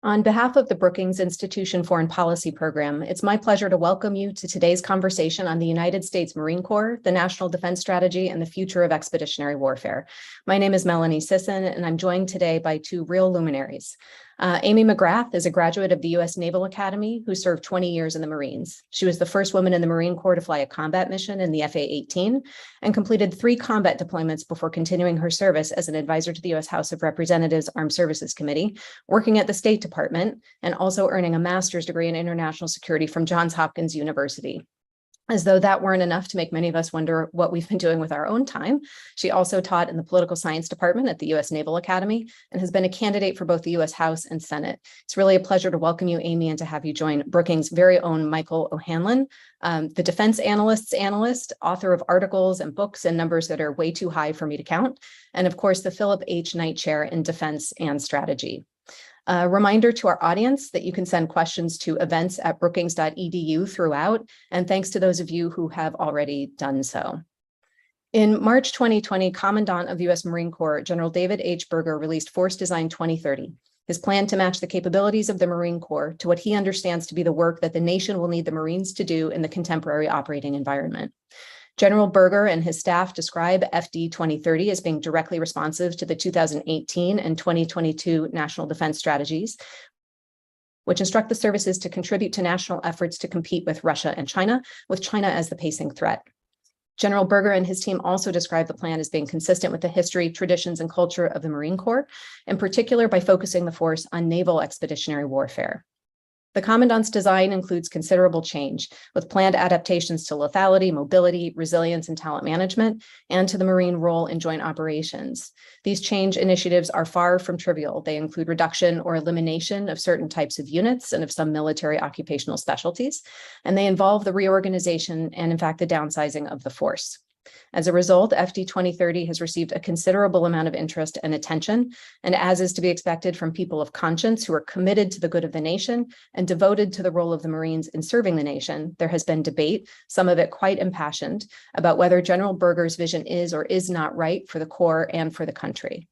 On behalf of the Brookings Institution Foreign Policy Program, it's my pleasure to welcome you to today's conversation on the United States Marine Corps, the National Defense Strategy, and the future of expeditionary warfare. My name is Melanie Sisson, and I'm joined today by two real luminaries. Amy McGrath is a graduate of the U.S. Naval Academy who served 20 years in the Marines. She was the first woman in the Marine Corps to fly a combat mission in the FA-18 and completed 3 combat deployments before continuing her service as an advisor to the U.S. House of Representatives Armed Services Committee, working at the State Department, and also earning a master's degree in international security from Johns Hopkins University. As though that weren't enough to make many of us wonder what we've been doing with our own time, she also taught in the political science department at the U.S. Naval Academy and has been a candidate for both the U.S. House and Senate. It's really a pleasure to welcome you, Amy, and to have you join Brookings' very own Michael O'Hanlon, the defense analyst's analyst, author of articles and books in numbers that are way too high for me to count, and of course, the Philip H. Knight Chair in Defense and Strategy. A reminder to our audience that you can send questions to events@brookings.edu throughout, and thanks to those of you who have already done so. In March 2020, Commandant of the U.S. Marine Corps, General David H. Berger, released Force Design 2030, his plan to match the capabilities of the Marine Corps to what he understands to be the work that the nation will need the Marines to do in the contemporary operating environment. General Berger and his staff describe FD 2030 as being directly responsive to the 2018 and 2022 national defense strategies, which instruct the services to contribute to national efforts to compete with Russia and China, with China as the pacing threat. General Berger and his team also describe the plan as being consistent with the history, traditions, and culture of the Marine Corps, in particular by focusing the force on naval expeditionary warfare. The Commandant's design includes considerable change, with planned adaptations to lethality, mobility, resilience, and talent management, and to the Marine role in joint operations. These change initiatives are far from trivial. They include reduction or elimination of certain types of units and of some military occupational specialties, and they involve the reorganization and, in fact, the downsizing of the force. As a result, FD 2030 has received a considerable amount of interest and attention, and as is to be expected from people of conscience who are committed to the good of the nation and devoted to the role of the Marines in serving the nation, there has been debate, some of it quite impassioned, about whether General Berger's vision is or is not right for the Corps and for the country.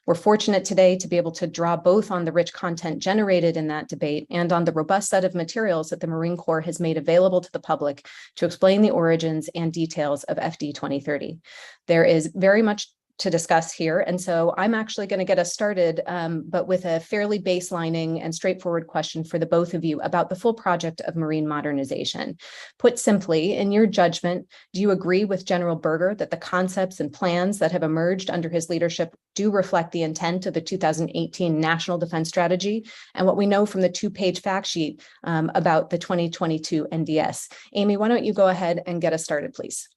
We're fortunate today to be able to draw both on the rich content generated in that debate and on the robust set of materials that the Marine Corps has made available to the public to explain the origins and details of FD 2030. There is very much to discuss here, and so I'm actually going to get us started, but with a fairly baselining and straightforward question for the both of you about the full project of Marine modernization. Put simply, in your judgment, do you agree with General Berger that the concepts and plans that have emerged under his leadership do reflect the intent of the 2018 National Defense Strategy and what we know from the 2-page fact sheet about the 2022 NDS? Amy, why don't you go ahead and get us started, please?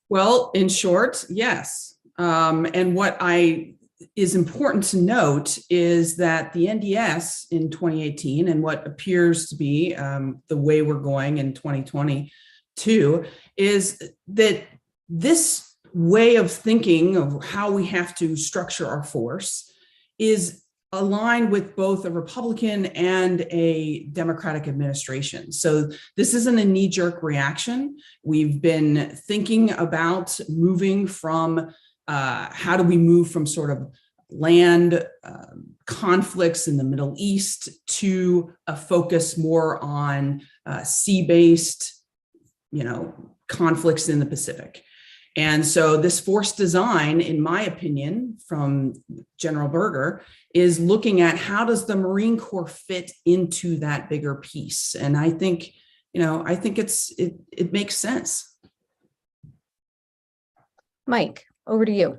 Well, in short, yes. And what is important to note is that the NDS in 2018 and what appears to be the way we're going in 2022 is that this way of thinking of how we have to structure our force is aligned with both a Republican and a Democratic administration. So this isn't a knee-jerk reaction. We've been thinking about moving from how do we move from sort of land conflicts in the Middle East to a focus more on sea-based, conflicts in the Pacific. And so this force design, in my opinion, from General Berger, is looking at how does the Marine Corps fit into that bigger piece. And I think, it makes sense. Mike, over to you.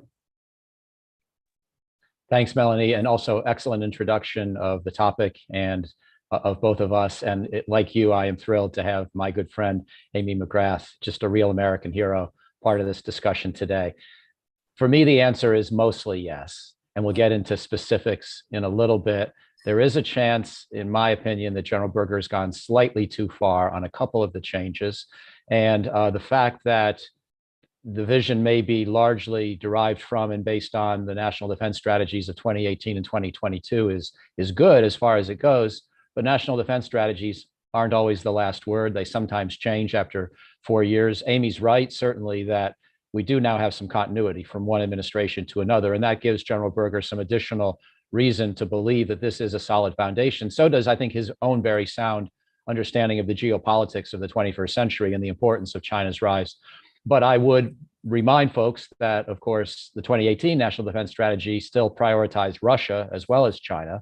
Thanks, Melanie, and also excellent introduction of the topic and of both of us. And like you, I am thrilled to have my good friend, Amy McGrath, just a real American hero, part of this discussion today. For me, the answer is mostly yes, and we'll get into specifics in a little bit. There is a chance, in my opinion, that General Berger has gone slightly too far on a couple of the changes. And the fact that the vision may be largely derived from and based on the national defense strategies of 2018 and 2022 is good as far as it goes, but national defense strategies aren't always the last word. They sometimes change after 4 years. Amy's right, certainly, that we do now have some continuity from one administration to another, and that gives General Berger some additional reason to believe that this is a solid foundation. So does, I think, his own very sound understanding of the geopolitics of the 21st century and the importance of China's rise. But I would remind folks that, of course, the 2018 National Defense Strategy still prioritized Russia as well as China.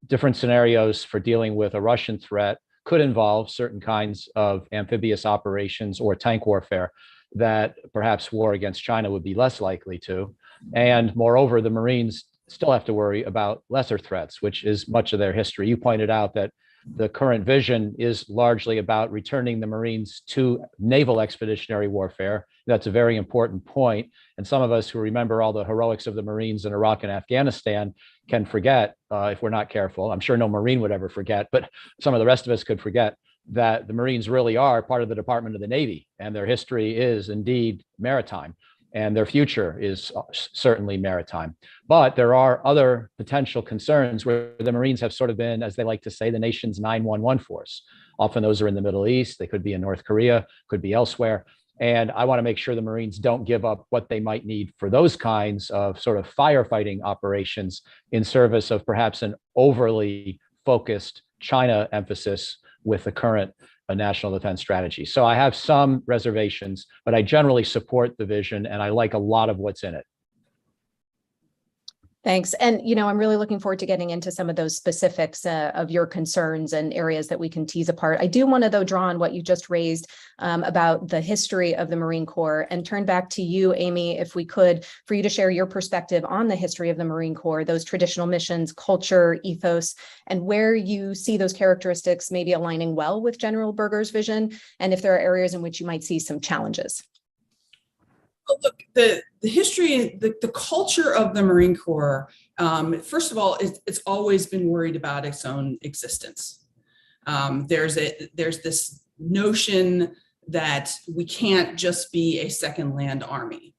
Different scenarios for dealing with a Russian threat could involve certain kinds of amphibious operations or tank warfare that perhaps war against China would be less likely to. And moreover, the Marines still have to worry about lesser threats, which is much of their history. You pointed out that the current vision is largely about returning the Marines to naval expeditionary warfare. That's a very important point. And some of us who remember all the heroics of the Marines in Iraq and Afghanistan can forget, if we're not careful. I'm sure no Marine would ever forget, but some of the rest of us could forget that the Marines really are part of the Department of the Navy, and their history is indeed maritime, and their future is certainly maritime. But there are other potential concerns where the Marines have sort of been, as they like to say, the nation's 911 force. Often those are in the Middle East, they could be in North Korea, could be elsewhere. And I want to make sure the Marines don't give up what they might need for those kinds of sort of firefighting operations in service of perhaps an overly focused China emphasis with the current national defense strategy. So I have some reservations, but I generally support the vision and I like a lot of what's in it. Thanks. And, I'm really looking forward to getting into some of those specifics of your concerns and areas that we can tease apart. I do want to, though, draw on what you just raised about the history of the Marine Corps and turn back to you, Amy, if we could, for you to share your perspective on the history of the Marine Corps, those traditional missions, culture, ethos, and where you see those characteristics maybe aligning well with General Berger's vision, and if there are areas in which you might see some challenges. Look, the history, the culture of the Marine Corps, first of all, it's always been worried about its own existence. There's this notion that we can't just be a second land army.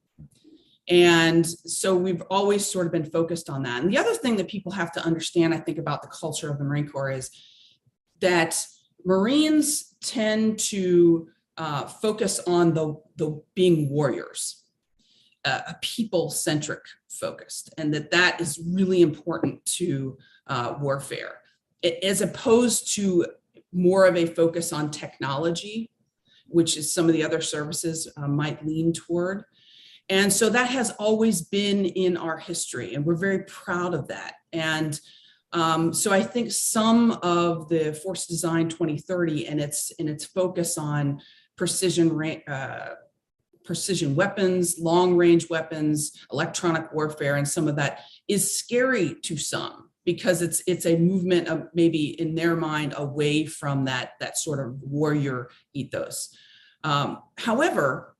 And so we've always sort of been focused on that. And the other thing that people have to understand, I think, about the culture of the Marine Corps is that Marines tend to focus on the being warriors, a people-centric focused, and that is really important to warfare, as opposed to more of a focus on technology, which is some of the other services might lean toward. And so that has always been in our history, and we're very proud of that. And so I think some of the Force Design 2030 and its focus on precision weapons, long-range weapons, electronic warfare, and some of that is scary to some because it's a movement of maybe in their mind away from that sort of warrior ethos. However,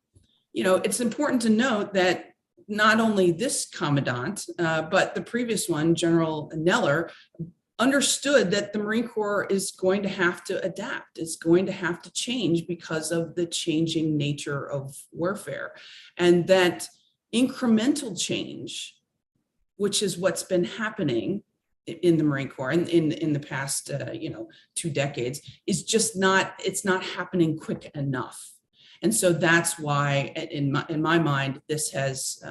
it's important to note that not only this commandant, but the previous one, General Neller, understood that the Marine Corps is going to have to adapt. It's going to have to change because of the changing nature of warfare. And that incremental change, which is what's been happening in the Marine Corps in the past 2 decades, is just it's not happening quick enough. And so that's why, in my mind, this has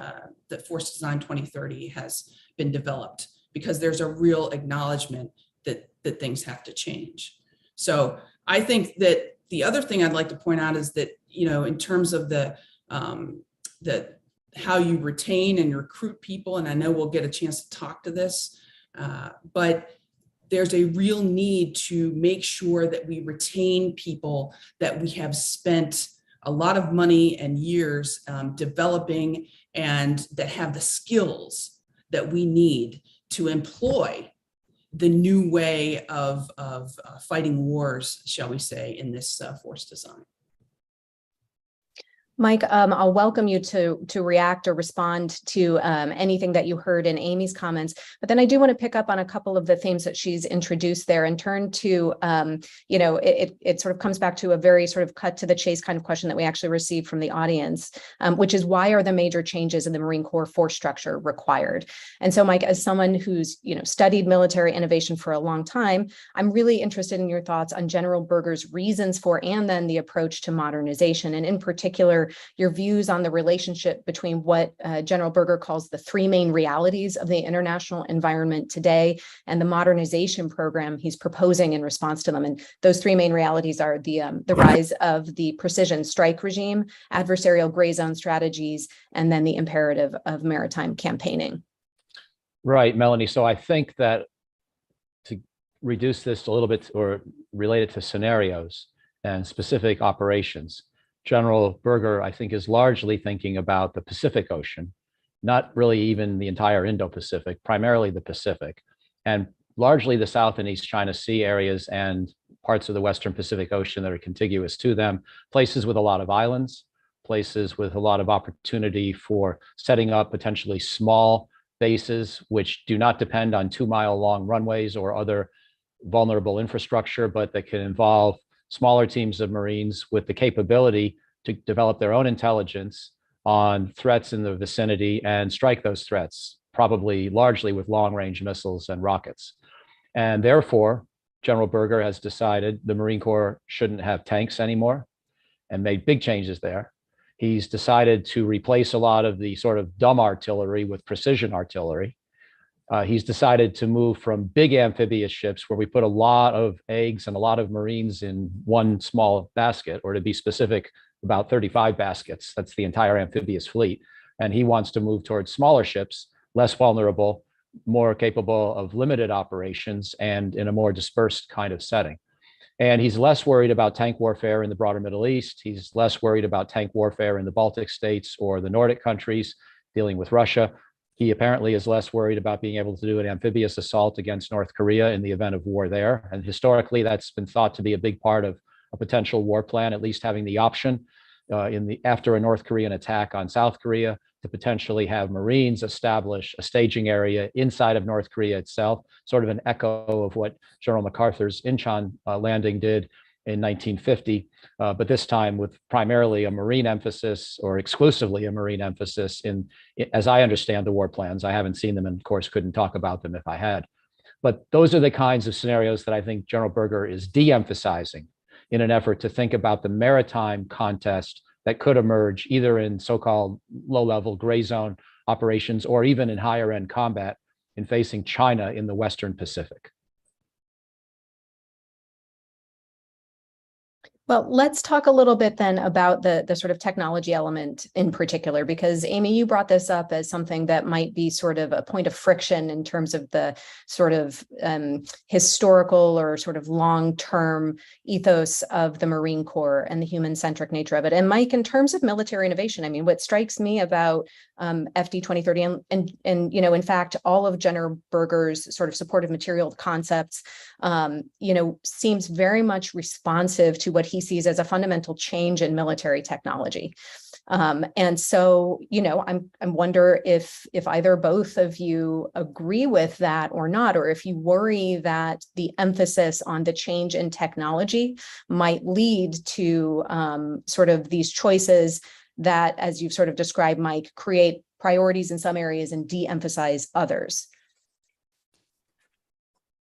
the Force Design 2030 has been developed, because there's a real acknowledgement that things have to change. So I think that the other thing I'd like to point out is that, in terms of the how you retain and recruit people, and I know we'll get a chance to talk to this, but there's a real need to make sure that we retain people that we have spent a lot of money and years developing, and that have the skills that we need to employ the new way of fighting wars, shall we say, in this force design. Mike, I'll welcome you to react or respond to anything that you heard in Amy's comments, but then I do want to pick up on a couple of the themes that she's introduced there and turn to, it sort of comes back to a very sort of cut to the chase kind of question that we actually received from the audience, which is, why are the major changes in the Marine Corps force structure required? And so, Mike, as someone who's studied military innovation for a long time, I'm really interested in your thoughts on General Berger's reasons for and then the approach to modernization, and in particular, your views on the relationship between what General Berger calls the three main realities of the international environment today and the modernization program he's proposing in response to them. And those three main realities are the rise of the precision strike regime, adversarial gray zone strategies, and then the imperative of maritime campaigning. Right, Melanie. So I think that to reduce this a little bit or relate it to scenarios and specific operations, General Berger, I think, is largely thinking about the Pacific Ocean, not really even the entire Indo-Pacific, primarily the Pacific, and largely the South and East China Sea areas and parts of the Western Pacific Ocean that are contiguous to them, places with a lot of islands, places with a lot of opportunity for setting up potentially small bases, which do not depend on 2-mile long runways or other vulnerable infrastructure, but that can involve smaller teams of Marines with the capability to develop their own intelligence on threats in the vicinity and strike those threats, probably largely with long-range missiles and rockets. And therefore, General Berger has decided the Marine Corps shouldn't have tanks anymore and made big changes there. He's decided to replace a lot of the sort of dumb artillery with precision artillery. He's decided to move from big amphibious ships where we put a lot of eggs and a lot of Marines in one small basket, or to be specific, about 35 baskets. That's the entire amphibious fleet. And he wants to move towards smaller ships, less vulnerable, more capable of limited operations, and in a more dispersed kind of setting. And he's less worried about tank warfare in the broader Middle East. He's less worried about tank warfare in the Baltic states or the Nordic countries dealing with Russia. He apparently is less worried about being able to do an amphibious assault against North Korea in the event of war there. And historically, that's been thought to be a big part of a potential war plan, at least having the option after a North Korean attack on South Korea to potentially have Marines establish a staging area inside of North Korea itself, sort of an echo of what General MacArthur's Incheon landing did in 1950, but this time with primarily a Marine emphasis, or exclusively a Marine emphasis as I understand the war plans. I haven't seen them and of course couldn't talk about them if I had. But those are the kinds of scenarios that I think General Berger is de-emphasizing in an effort to think about the maritime contest that could emerge either in so-called low-level gray zone operations or even in higher-end combat in facing China in the Western Pacific. Well, let's talk a little bit then about the sort of technology element in particular, because Amy, you brought this up as something that might be sort of a point of friction in terms of the sort of historical or sort of long-term ethos of the Marine Corps and the human-centric nature of it. And Mike, in terms of military innovation, I mean, what strikes me about FD 2030 and you know, in fact, all of General Berger's sort of supportive material concepts, you know, seems very much responsive to what he sees as a fundamental change in military technology. And so, you know, I wonder if either or both of you agree with that or not, or if you worry that the emphasis on the change in technology might lead to sort of these choices that, as you've sort of described, Mike, create priorities in some areas and de-emphasize others.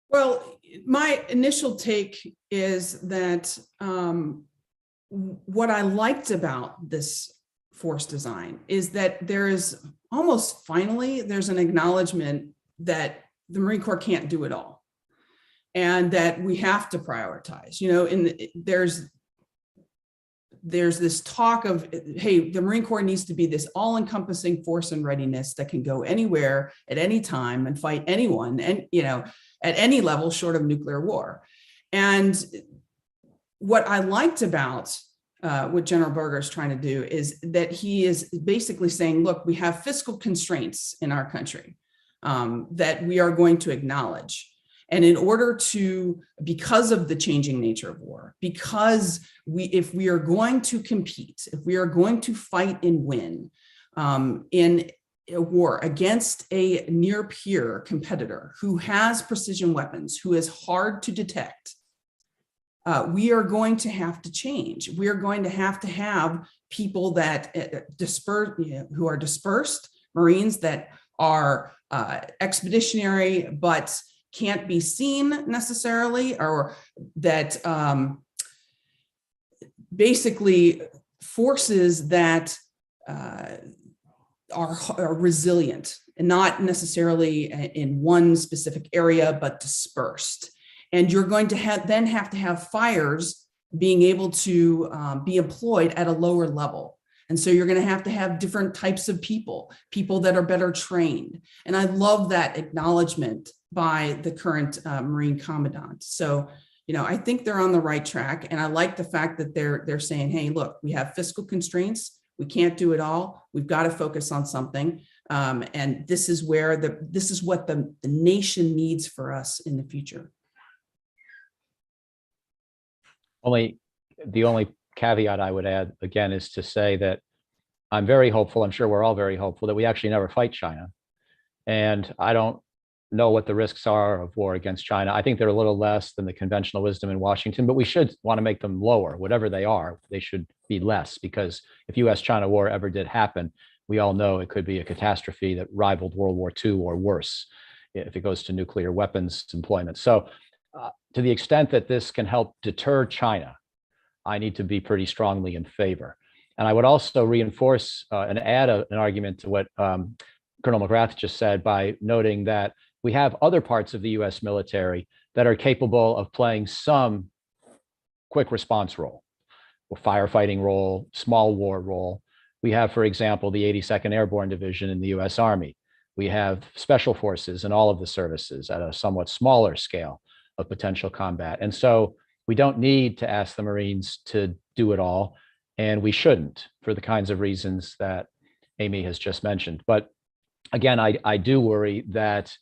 Well, my initial take is that what I liked about this force design is that there is almost finally, there's an acknowledgement that the Marine Corps can't do it all and that we have to prioritize. You know, there's this talk of, hey, the Marine Corps needs to be this all-encompassing force and readiness that can go anywhere at any time and fight anyone, and you know, at any level short of nuclear war. And what I liked about what General Berger is trying to do is that he is basically saying, look, we have fiscal constraints in our country that we are going to acknowledge. And in order to, because of the changing nature of war, because if we are going to compete, if we are going to fight and win in a war against a near peer competitor who has precision weapons, who is hard to detect, we are going to have to change. We are going to have people that who are dispersed, Marines that are expeditionary, but can't be seen necessarily, or that basically forces that are resilient and not necessarily in one specific area, but dispersed. And you're going to then have to have fires being able to be employed at a lower level. And so you're going to have different types of people that are better trained. And I love that acknowledgement by the current Marine Commandant. So, I think they're on the right track. And I like the fact that they're saying, hey, look, we have fiscal constraints. We can't do it all. We've got to focus on something. And this is what the nation needs for us in the future. The only caveat I would add, again, is to say that I'm very hopeful, I'm sure we're all very hopeful, that we actually never fight China. And I don't know what the risks are of war against China. I think they're a little less than the conventional wisdom in Washington, but we should want to make them lower. Whatever they are, they should be less, because if US-China war ever did happen, we all know it could be a catastrophe that rivaled World War II or worse if it goes to nuclear weapons deployment. So to the extent that this can help deter China, I need to be pretty strongly in favor. And I would also reinforce and add an argument to what Colonel McGrath just said by noting that we have other parts of the US military that are capable of playing some quick response role, or firefighting role, small war role. We have, for example, the 82nd Airborne Division in the US Army. We have special forces in all of the services at a somewhat smaller scale of potential combat. And so we don't need to ask the Marines to do it all, and we shouldn't, for the kinds of reasons that Amy has just mentioned. But again, I do worry that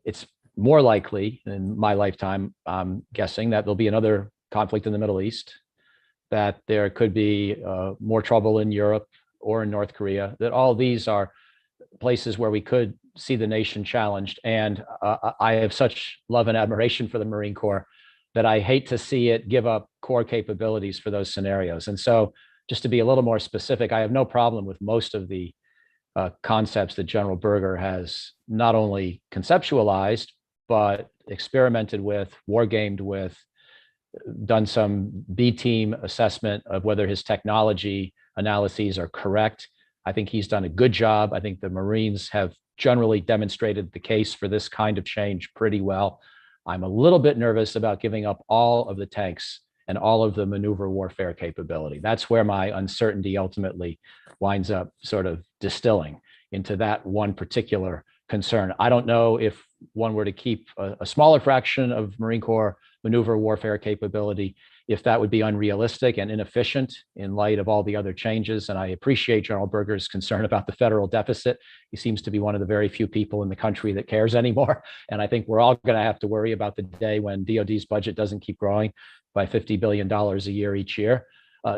it's more likely in my lifetime, I'm guessing, that there'll be another conflict in the Middle East, that there could be more trouble in Europe or in North Korea, that all these are places where we could see the nation challenged. And I have such love and admiration for the Marine Corps that I hate to see it give up core capabilities for those scenarios. And so just to be a little more specific, I have no problem with most of the concepts that General Berger has not only conceptualized, but experimented with, wargamed with, done some B-team assessment of whether his technology analyses are correct. I think he's done a good job. I think the Marines have generally demonstrated the case for this kind of change pretty well. I'm a little bit nervous about giving up all of the tanks and all of the maneuver warfare capability. That's where my uncertainty ultimately winds up sort of distilling into that one particular concern. I don't know if one were to keep a smaller fraction of Marine Corps maneuver warfare capability, if that would be unrealistic and inefficient in light of all the other changes. And I appreciate General Berger's concern about the federal deficit. He seems to be one of the very few people in the country that cares anymore. And I think we're all going to have to worry about the day when DoD's budget doesn't keep growing by $50 billion a year each year.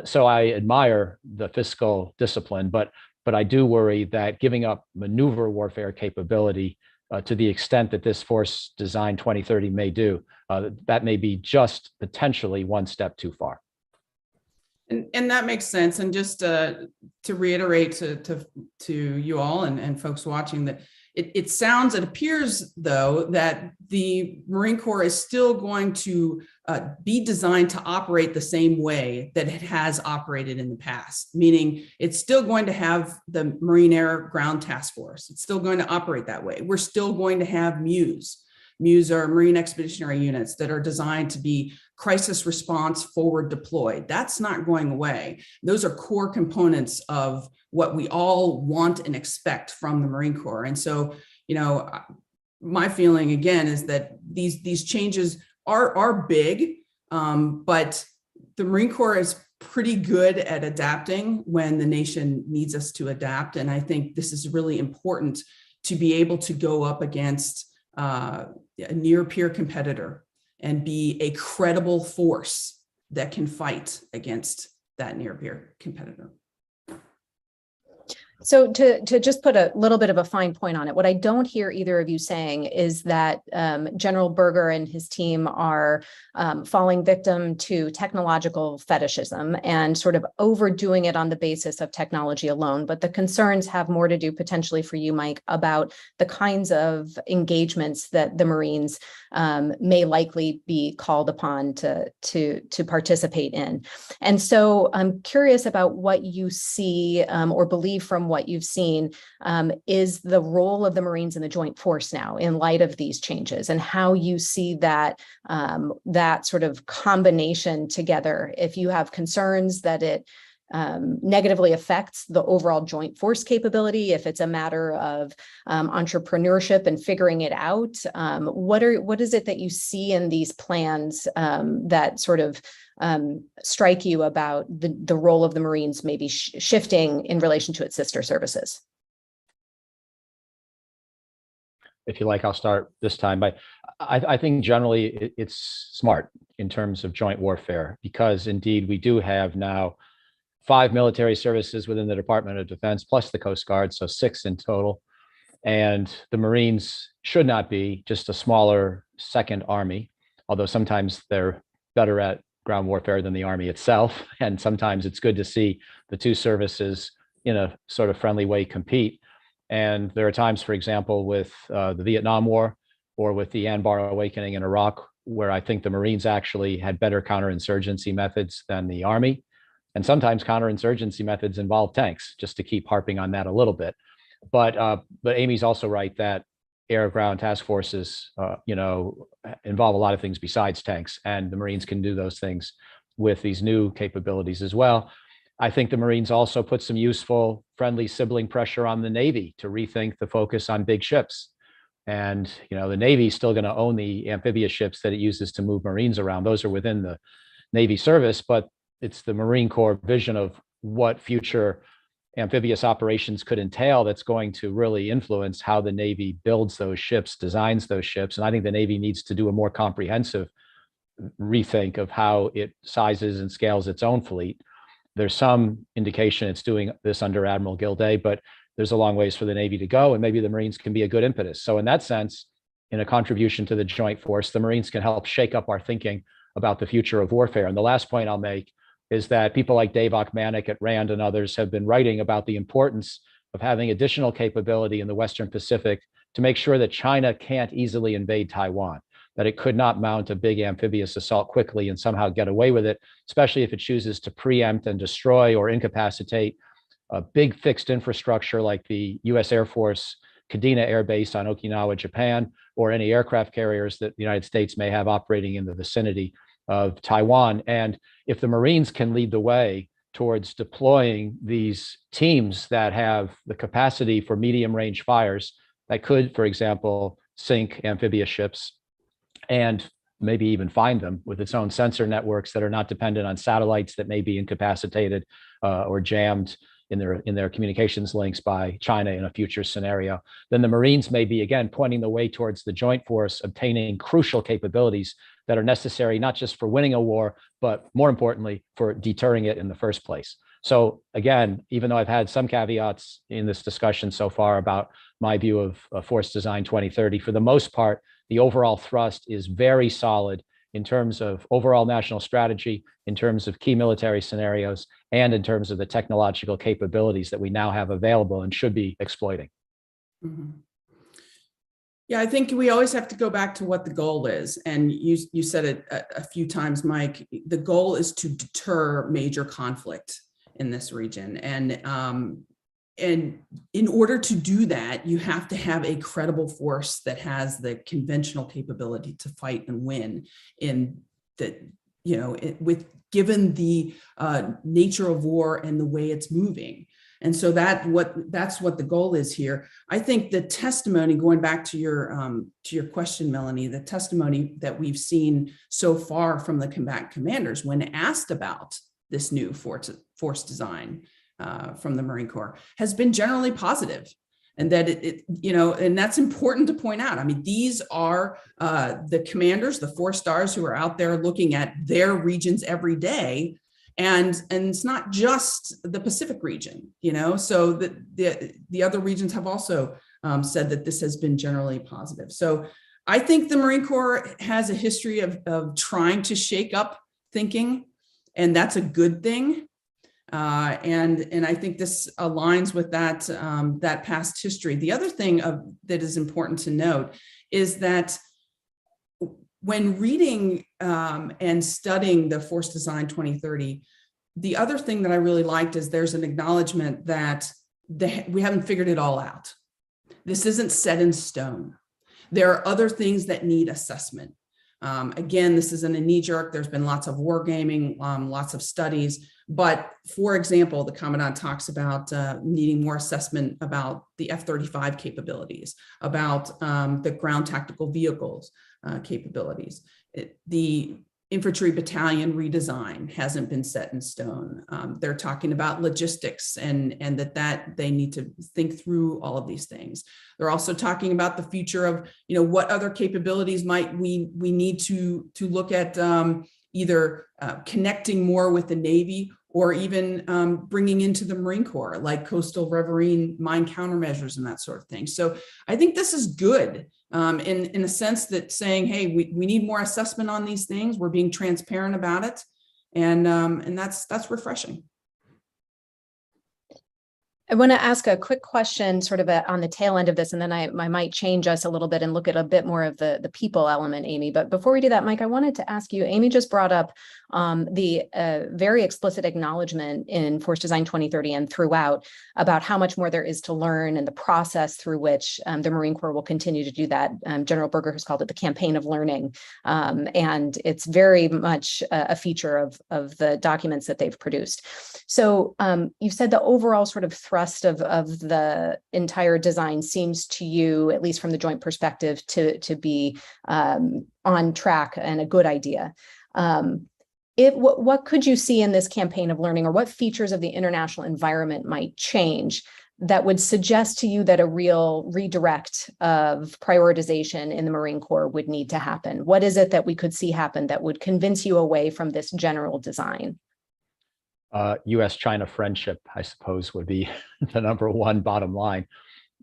So I admire the fiscal discipline, but I do worry that giving up maneuver warfare capability to the extent that this Force Design 2030 may do, that may be just potentially one step too far. And that makes sense. And just to reiterate to you all and folks watching, that it appears though that the Marine Corps is still going to be designed to operate the same way that it has operated in the past, meaning it's still going to have the Marine Air Ground Task Force. It's still going to operate that way. We're still going to have MUs. MUs are Marine Expeditionary Units that are designed to be crisis response forward deployed. That's not going away. Those are core components of what we all want and expect from the Marine Corps. And so, my feeling again is that these changes are big, but the Marine Corps is pretty good at adapting when the nation needs us to adapt. And I think this is really important to be able to go up against a near peer competitor and be a credible force that can fight against that near peer competitor. So to just put a little bit of a fine point on it, what I don't hear either of you saying is that General Berger and his team are falling victim to technological fetishism and sort of overdoing it on the basis of technology alone. But the concerns have more to do potentially for you, Mike, about the kinds of engagements that the Marines may likely be called upon to participate in. And so I'm curious about what you see or believe from what you've seen is the role of the Marines in the joint force now in light of these changes, and how you see that that sort of combination together. If you have concerns that it negatively affects the overall joint force capability, if it's a matter of entrepreneurship and figuring it out, what is it that you see in these plans that sort of strike you about the role of the Marines maybe shifting in relation to its sister services? If you like, I'll start this time. But I think generally it's smart in terms of joint warfare, because indeed we do have now 5 military services within the Department of Defense, plus the Coast Guard, so 6 in total. And the Marines should not be just a smaller second army, although sometimes they're better at ground warfare than the Army itself. And sometimes it's good to see the two services in a sort of friendly way compete. And there are times, for example, with the Vietnam War or with the Anbar Awakening in Iraq, where I think the Marines actually had better counterinsurgency methods than the Army. And sometimes counterinsurgency methods involve tanks, just to keep harping on that a little bit. But Amy's also right that air-ground task forces, involve a lot of things besides tanks, and the Marines can do those things with these new capabilities as well. I think the Marines also put some useful, friendly sibling pressure on the Navy to rethink the focus on big ships. And the Navy is still going to own the amphibious ships that it uses to move Marines around. Those are within the Navy service, but it's the Marine Corps vision of what future amphibious operations could entail that's going to really influence how the Navy builds those ships, designs those ships. And I think the Navy needs to do a more comprehensive rethink of how it sizes and scales its own fleet. There's some indication it's doing this under Admiral Gilday, but there's a long ways for the Navy to go, and maybe the Marines can be a good impetus. So in that sense, in a contribution to the joint force, the Marines can help shake up our thinking about the future of warfare. And the last point I'll make is that people like Dave Ochmanek at RAND and others have been writing about the importance of having additional capability in the Western Pacific to make sure that China can't easily invade Taiwan, that it could not mount a big amphibious assault quickly and somehow get away with it, especially if it chooses to preempt and destroy or incapacitate a big fixed infrastructure like the US Air Force Kadena Air Base on Okinawa, Japan, or any aircraft carriers that the United States may have operating in the vicinity of Taiwan. And if the Marines can lead the way towards deploying these teams that have the capacity for medium range fires that could, for example, sink amphibious ships and maybe even find them with its own sensor networks that are not dependent on satellites that may be incapacitated or jammed in their communications links by China in a future scenario, then the Marines may be, again, pointing the way towards the joint force obtaining crucial capabilities that are necessary not just for winning a war, but more importantly, for deterring it in the first place. So again, even though I've had some caveats in this discussion so far about my view of Force Design 2030, for the most part, the overall thrust is very solid in terms of overall national strategy, in terms of key military scenarios, and in terms of the technological capabilities that we now have available and should be exploiting. Mm-hmm. Yeah, I think we always have to go back to what the goal is. And you said it a few times, Mike. The goal is to deter major conflict in this region. And in order to do that, you have to have a credible force that has the conventional capability to fight and win in the, given the nature of war and the way it's moving. And so that's what the goal is here. I think the testimony, going back to your question, Melanie, the testimony that we've seen so far from the combatant commanders when asked about this new force design from the Marine Corps has been generally positive. And that and that's important to point out. I mean, these are the commanders, the 4 stars who are out there looking at their regions every day And it's not just the Pacific region, so the other regions have also said that this has been generally positive. So I think the Marine Corps has a history of trying to shake up thinking, and that's a good thing. And I think this aligns with that past history. The other thing that is important to note is that when reading and studying the Force Design 2030, the other thing that I really liked is there's an acknowledgement that we haven't figured it all out. This isn't set in stone. There are other things that need assessment. Again, this isn't a knee jerk. There's been lots of wargaming, lots of studies. But for example, the Commandant talks about needing more assessment about the F-35 capabilities, about the ground tactical vehicles capabilities. The infantry battalion redesign hasn't been set in stone. They're talking about logistics and that they need to think through all of these things. They're also talking about the future of, what other capabilities might we need to look at, either connecting more with the Navy or even bringing into the Marine Corps, like coastal riverine mine countermeasures and that sort of thing. So I think this is good in a sense that saying, hey, we need more assessment on these things. We're being transparent about it. And that's refreshing. I want to ask a quick question sort of on the tail end of this, and then I might change us a little bit and look at a bit more of the people element, Amy. But before we do that, Mike, I wanted to ask you, Amy just brought up the very explicit acknowledgement in Force Design 2030 and throughout about how much more there is to learn and the process through which the Marine Corps will continue to do that. General Berger has called it the campaign of learning. And it's very much a feature of the documents that they've produced. So you've said the overall sort of thrust of the entire design seems to you, at least from the joint perspective, to be on track and a good idea. What could you see in this campaign of learning, or what features of the international environment might change that would suggest to you that a real redirect of prioritization in the Marine Corps would need to happen? What is it that we could see happen that would convince you away from this general design? US-China friendship, I suppose, would be the number one bottom line,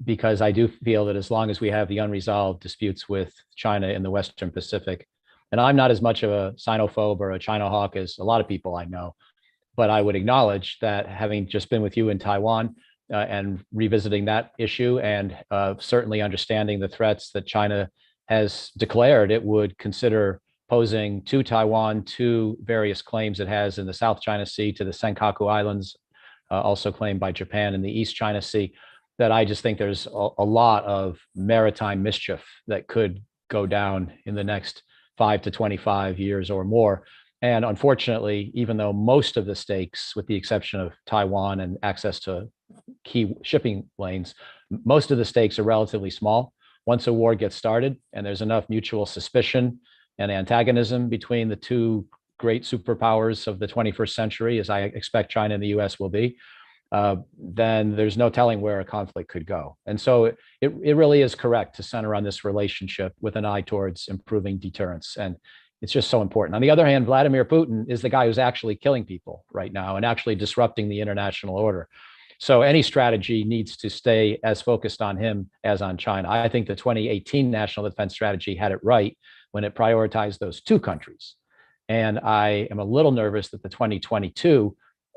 because I do feel that as long as we have the unresolved disputes with China in the Western Pacific, and I'm not as much of a Sinophobe or a China hawk as a lot of people I know, but I would acknowledge that having just been with you in Taiwan and revisiting that issue, and certainly understanding the threats that China has declared it would consider posing to Taiwan, to various claims it has in the South China Sea, to the Senkaku Islands, also claimed by Japan in the East China Sea, that I just think there's a lot of maritime mischief that could go down in the next 5 to 25 years or more. And unfortunately, even though most of the stakes, with the exception of Taiwan and access to key shipping lanes, most of the stakes are relatively small. Once a war gets started and there's enough mutual suspicion and antagonism between the two great superpowers of the 21st century, as I expect China and the US will be, then there's no telling where a conflict could go. And so it really is correct to center on this relationship with an eye towards improving deterrence. And it's just so important. On the other hand, Vladimir Putin is the guy who's actually killing people right now and actually disrupting the international order. So any strategy needs to stay as focused on him as on China. I think the 2018 National Defense Strategy had it right when it prioritized those two countries. And I am a little nervous that the 2022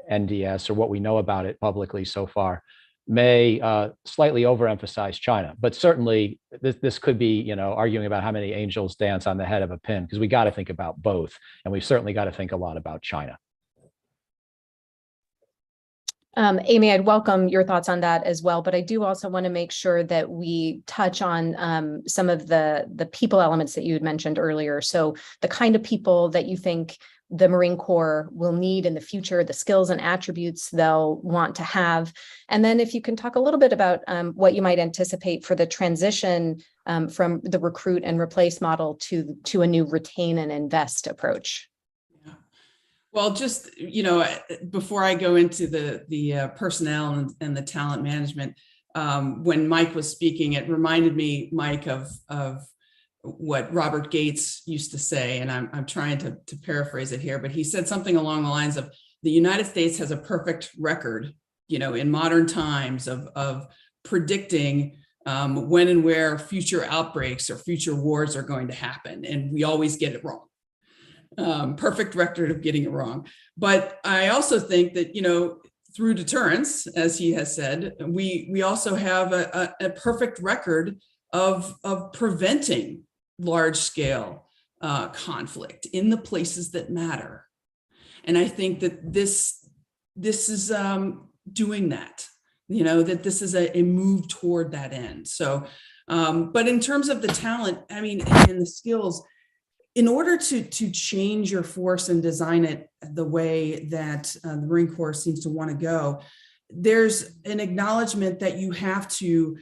NDS, or what we know about it publicly so far, may slightly overemphasize China. But certainly this could be, arguing about how many angels dance on the head of a pin, because we got to think about both. And we've certainly got to think a lot about China. Amy, I'd welcome your thoughts on that as well, but I do also want to make sure that we touch on some of the people elements that you had mentioned earlier. So the kind of people that you think the Marine Corps will need in the future, the skills and attributes they'll want to have. And then if you can talk a little bit about what you might anticipate for the transition from the recruit and replace model to a new retain and invest approach. Well, just, before I go into the personnel and the talent management, when Mike was speaking, it reminded me, Mike, of what Robert Gates used to say, and I'm trying to paraphrase it here, but he said something along the lines of, the United States has a perfect record, in modern times of predicting when and where future outbreaks or future wars are going to happen. And we always get it wrong. Perfect record of getting it wrong. But I also think that, through deterrence, as he has said, we also have a perfect record of preventing large scale conflict in the places that matter. And I think that this is doing that, that this is a move toward that end. So, but in terms of the talent, and the skills, in order to change your force and design it the way that the Marine Corps seems to want to go, there's an acknowledgement that you have to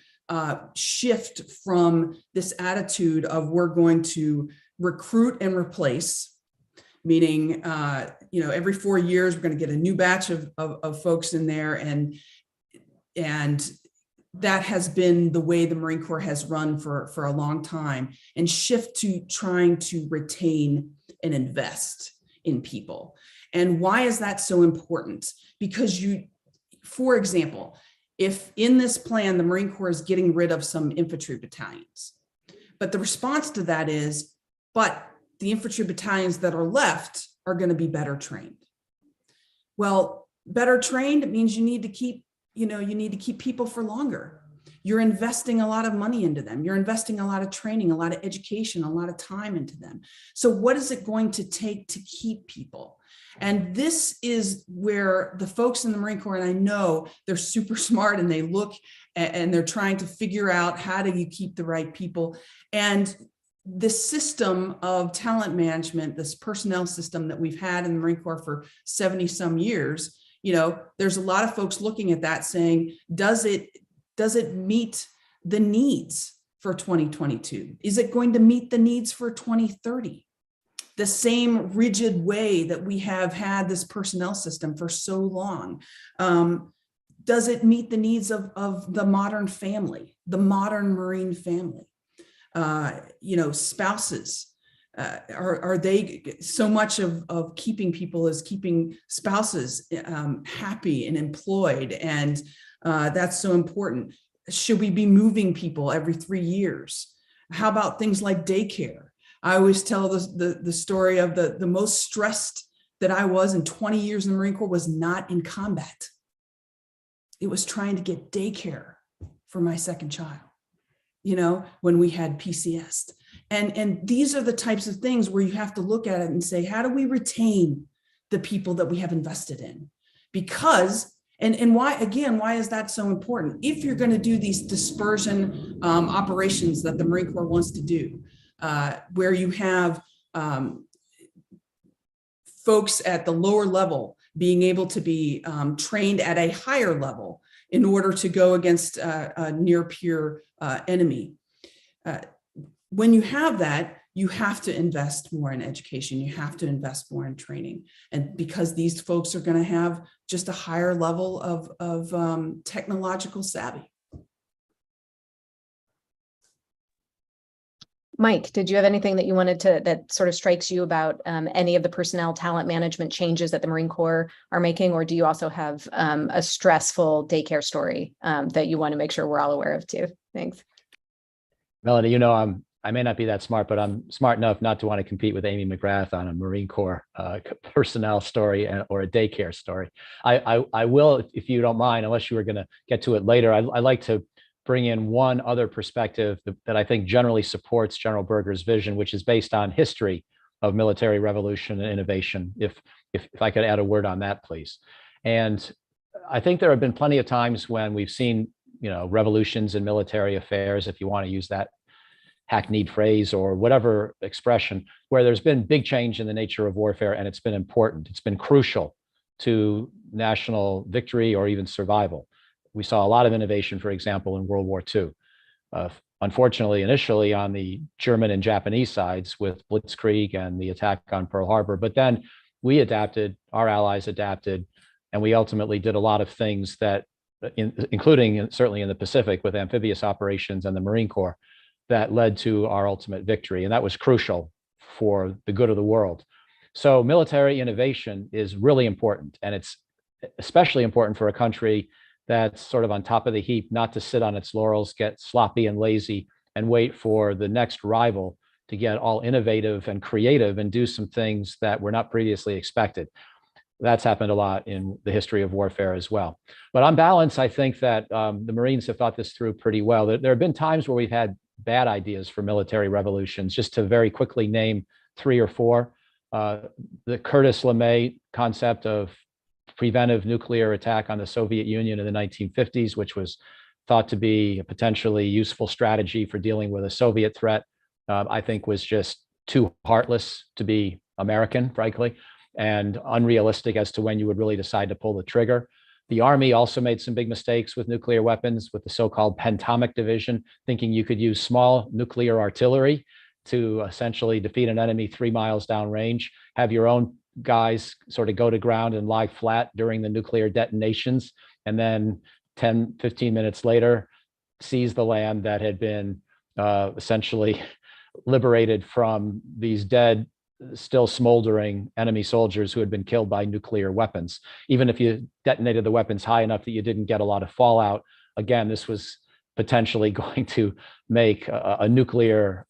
shift from this attitude of we're going to recruit and replace, meaning, every 4 years, we're going to get a new batch of folks in there. And that has been the way the Marine Corps has run for a long time, and shift to trying to retain and invest in people. And why is that so important? Because for example, if in this plan, the Marine Corps is getting rid of some infantry battalions, but the response to that is, but the infantry battalions that are left are going to be better trained. Well, better trained means you need to keep people for longer. You're investing a lot of money into them. You're investing a lot of training, a lot of education, a lot of time into them. So what is it going to take to keep people? And this is where the folks in the Marine Corps, and I know they're super smart, and they look and they're trying to figure out, how do you keep the right people? And this system of talent management, this personnel system that we've had in the Marine Corps for 70 some years, there's a lot of folks looking at that saying, does it meet the needs for 2022? Is it going to meet the needs for 2030? The same rigid way that we have had this personnel system for so long. Does it meet the needs of the modern family, the modern Marine family? Spouses. Are they, so much of keeping people is keeping spouses happy and employed, and that's so important. Should we be moving people every 3 years? How about things like daycare? I always tell the story of the most stressed that I was in 20 years in the Marine Corps was not in combat. It was trying to get daycare for my second child, when we had PCS. And these are the types of things where you have to look at it and say, how do we retain the people that we have invested in? Because, and why is that so important? If you're going to do these dispersion operations that the Marine Corps wants to do, where you have folks at the lower level being able to be trained at a higher level in order to go against a near peer enemy. When you have that, you have to invest more in education. You have to invest more in training. And because these folks are going to have just a higher level of technological savvy. Mike, did you have anything that you wanted that sort of strikes you about any of the personnel talent management changes that the Marine Corps are making? Or do you also have a stressful daycare story that you want to make sure we're all aware of too? Thanks. Melanie, I may not be that smart, but I'm smart enough not to want to compete with Amy McGrath on a Marine Corps personnel story or a daycare story. I will, if you don't mind, unless you were going to get to it later, I'd like to bring in one other perspective that I think generally supports General Berger's vision, which is based on history of military revolution and innovation. If I could add a word on that, please. And I think there have been plenty of times when we've seen, revolutions in military affairs, if you want to use that hackneyed phrase or whatever expression, where there's been big change in the nature of warfare, and it's been important. It's been crucial to national victory or even survival. We saw a lot of innovation, for example, in World War II. Unfortunately, initially on the German and Japanese sides with Blitzkrieg and the attack on Pearl Harbor, but then we adapted, our allies adapted, and we ultimately did a lot of things that, including certainly in the Pacific with amphibious operations and the Marine Corps, that led to our ultimate victory. And that was crucial for the good of the world. So military innovation is really important, and it's especially important for a country that's sort of on top of the heap, not to sit on its laurels, get sloppy and lazy, and wait for the next rival to get all innovative and creative and do some things that were not previously expected. That's happened a lot in the history of warfare as well. But on balance, I think that the Marines have thought this through pretty well. There have been times where we've had bad ideas for military revolutions. Just to very quickly name 3 or 4, the Curtis LeMay concept of preventive nuclear attack on the Soviet Union in the 1950s, which was thought to be a potentially useful strategy for dealing with a Soviet threat, I think was just too heartless to be American, frankly, and unrealistic as to when you would really decide to pull the trigger. The Army also made some big mistakes with nuclear weapons, with the so-called pentomic division, thinking you could use small nuclear artillery to essentially defeat an enemy 3 miles downrange, have your own guys sort of go to ground and lie flat during the nuclear detonations, and then 10, 15 minutes later, seize the land that had been essentially liberated from these dead, still smoldering enemy soldiers who had been killed by nuclear weapons. Even if you detonated the weapons high enough that you didn't get a lot of fallout, again, this was potentially going to make a nuclear,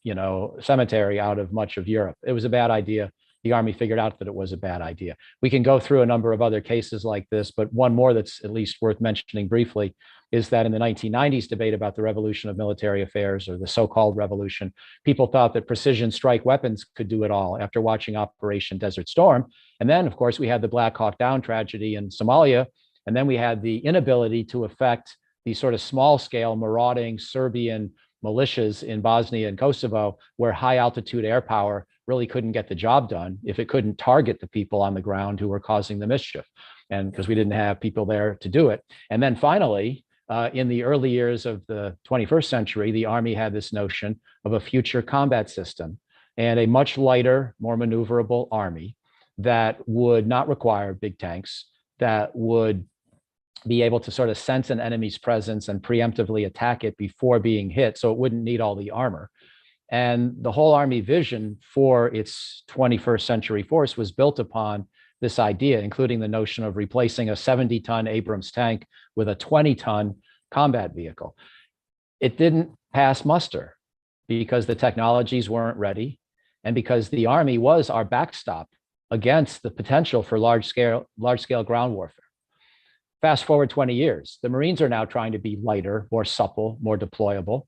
cemetery out of much of Europe. It was a bad idea. The Army figured out that it was a bad idea. We can go through a number of other cases like this, but one more that's at least worth mentioning briefly is that in the 1990s debate about the revolution of military affairs, or the so-called revolution, people thought that precision strike weapons could do it all after watching Operation Desert Storm. And then, of course, we had the Black Hawk Down tragedy in Somalia. And then we had the inability to affect these sort of small-scale marauding Serbian militias in Bosnia and Kosovo, where high-altitude air power really couldn't get the job done if it couldn't target the people on the ground who were causing the mischief, and because we didn't have people there to do it. And then finally, in the early years of the 21st century, the Army had this notion of a future combat system and a much lighter, more maneuverable Army that would not require big tanks, that would be able to sort of sense an enemy's presence and preemptively attack it before being hit, so it wouldn't need all the armor. And the whole Army vision for its 21st century force was built upon this idea, including the notion of replacing a 70-ton Abrams tank with a 20-ton combat vehicle. It didn't pass muster because the technologies weren't ready, and because the Army was our backstop against the potential for large-scale ground warfare. Fast forward 20 years, the Marines are now trying to be lighter, more supple, more deployable.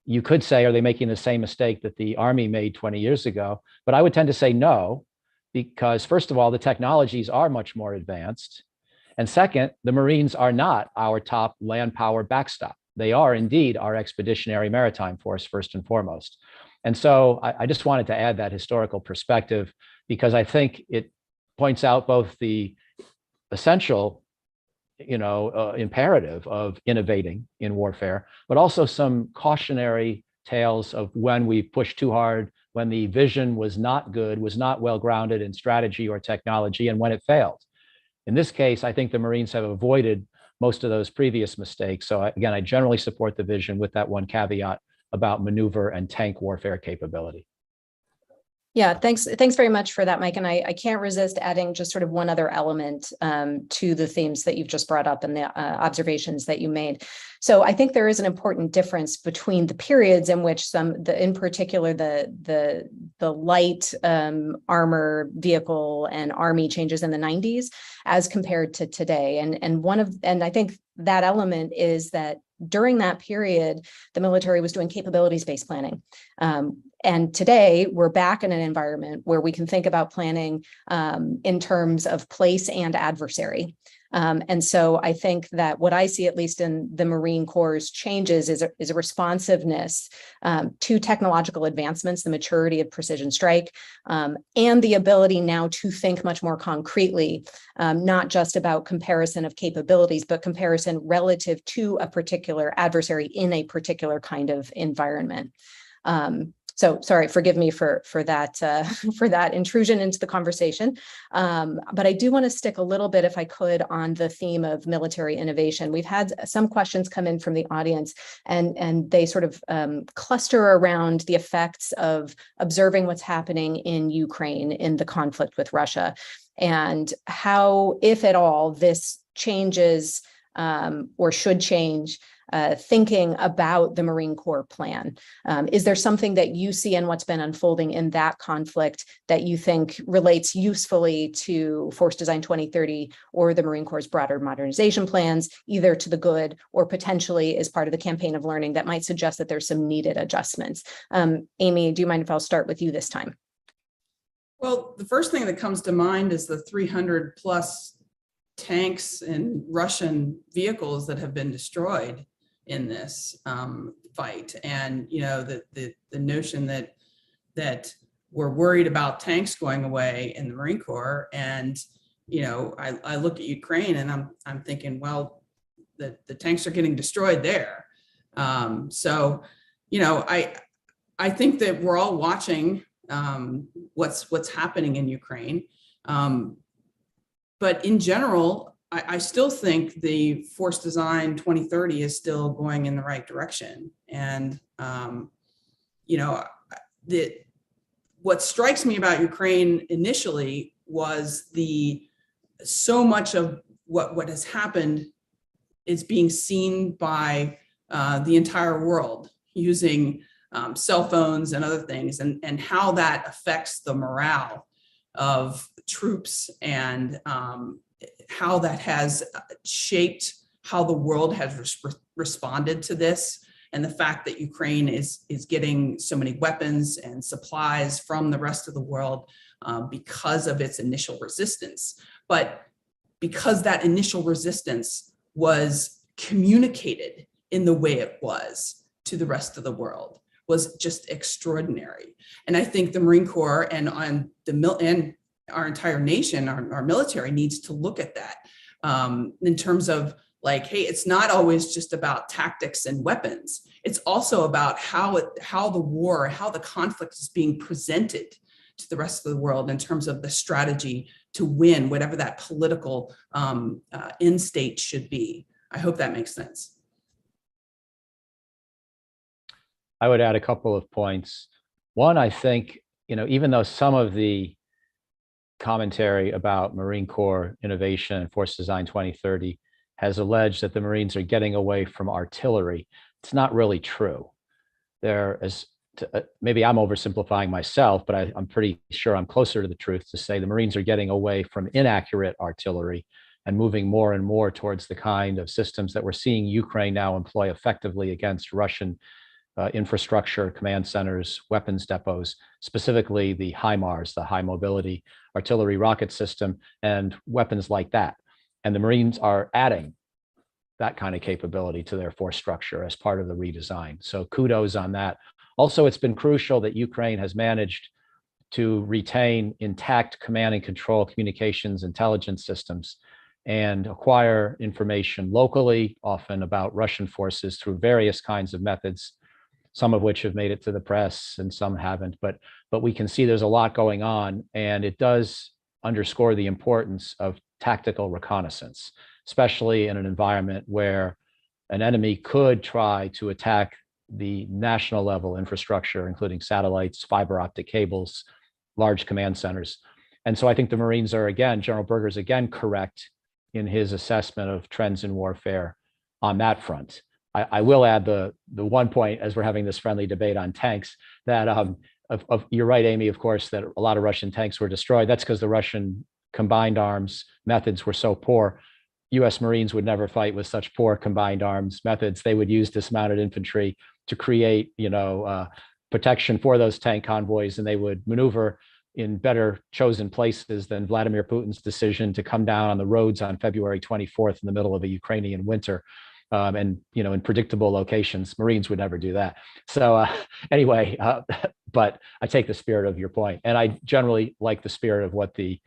You could say, are they making the same mistake that the Army made 20 years ago? But I would tend to say no, because first of all, the technologies are much more advanced. And second, the Marines are not our top land power backstop. They are indeed our expeditionary maritime force, first and foremost. And so I just wanted to add that historical perspective, because I think it points out both the essential imperative of innovating in warfare, but also some cautionary tales of when we pushed too hard, when the vision was not good, was not well grounded in strategy or technology, and when it failed. In this case, I think the Marines have avoided most of those previous mistakes. So again, I generally support the vision with that one caveat about maneuver and tank warfare capability. Yeah, thanks very much for that, Mike. And I can't resist adding just sort of one other element to the themes that you've just brought up and the observations that you made. So I think there is an important difference between the periods in which in particular, the light armor vehicle and Army changes in the 90s as compared to today. And I think that element is that during that period, the military was doing capabilities-based planning. And today we're back in an environment where we can think about planning in terms of place and adversary. And so I think that what I see, at least in the Marine Corps' changes, is a responsiveness to technological advancements, the maturity of precision strike, and the ability now to think much more concretely, not just about comparison of capabilities, but comparison relative to a particular adversary in a particular kind of environment. So sorry, forgive me for that for that intrusion into the conversation. But I do want to stick a little bit, if I could, on the theme of military innovation. We've had some questions come in from the audience, and they sort of cluster around the effects of observing what's happening in Ukraine in the conflict with Russia, and how, if at all, this changes or should change thinking about the Marine Corps plan. Is there something that you see in what's been unfolding in that conflict that you think relates usefully to Force Design 2030 or the Marine Corps' broader modernization plans, either to the good or potentially as part of the campaign of learning that might suggest that there's some needed adjustments? Amy, do you mind if I'll start with you this time? Well, the first thing that comes to mind is the 300 plus tanks and Russian vehicles that have been destroyed in this fight. And, you know, the notion that we're worried about tanks going away in the Marine Corps. And, you know, I look at Ukraine and I'm thinking, well, the tanks are getting destroyed there. So, you know, I think that we're all watching what's happening in Ukraine. But in general, I still think the Force Design 2030 is still going in the right direction. And, you know, what strikes me about Ukraine initially was so much of what has happened is being seen by the entire world using cell phones and other things, and how that affects the morale of troops, and how that has shaped how the world has responded to this, and the fact that Ukraine is getting so many weapons and supplies from the rest of the world because of its initial resistance. But because that initial resistance was communicated in the way it was to the rest of the world, was just extraordinary. And I think the Marine Corps and our entire nation, our military, needs to look at that in terms of like, hey, it's not always just about tactics and weapons. It's also about how the conflict is being presented to the rest of the world in terms of the strategy to win whatever that political end state should be. I hope that makes sense. I would add a couple of points. One, I think, you know, even though some of the commentary about Marine Corps innovation and Force Design 2030 has alleged that the Marines are getting away from artillery, it's not really true. Maybe I'm oversimplifying myself, but I'm pretty sure I'm closer to the truth to say the Marines are getting away from inaccurate artillery and moving more and more towards the kind of systems that we're seeing Ukraine now employ effectively against Russian infrastructure, command centers, weapons depots, specifically the HIMARS, the High Mobility Artillery Rocket System, and weapons like that. And the Marines are adding that kind of capability to their force structure as part of the redesign. So kudos on that. Also, it's been crucial that Ukraine has managed to retain intact command and control communications intelligence systems and acquire information locally, often about Russian forces, through various kinds of methods, some of which have made it to the press and some haven't. But we can see there's a lot going on, and it does underscore the importance of tactical reconnaissance, especially in an environment where an enemy could try to attack the national level infrastructure, including satellites, fiber optic cables, large command centers. And so I think the Marines are, again, General Berger's again correct in his assessment of trends in warfare on that front. I will add the one point, as we're having this friendly debate on tanks, that you're right, Amy, of course, that a lot of Russian tanks were destroyed. That's because the Russian combined arms methods were so poor. US Marines would never fight with such poor combined arms methods. They would use dismounted infantry to create, protection for those tank convoys, and they would maneuver in better chosen places than Vladimir Putin's decision to come down on the roads on February 24th in the middle of a Ukrainian winter. And, in predictable locations. Marines would never do that. So anyway, but I take the spirit of your point. And I generally like the spirit of what the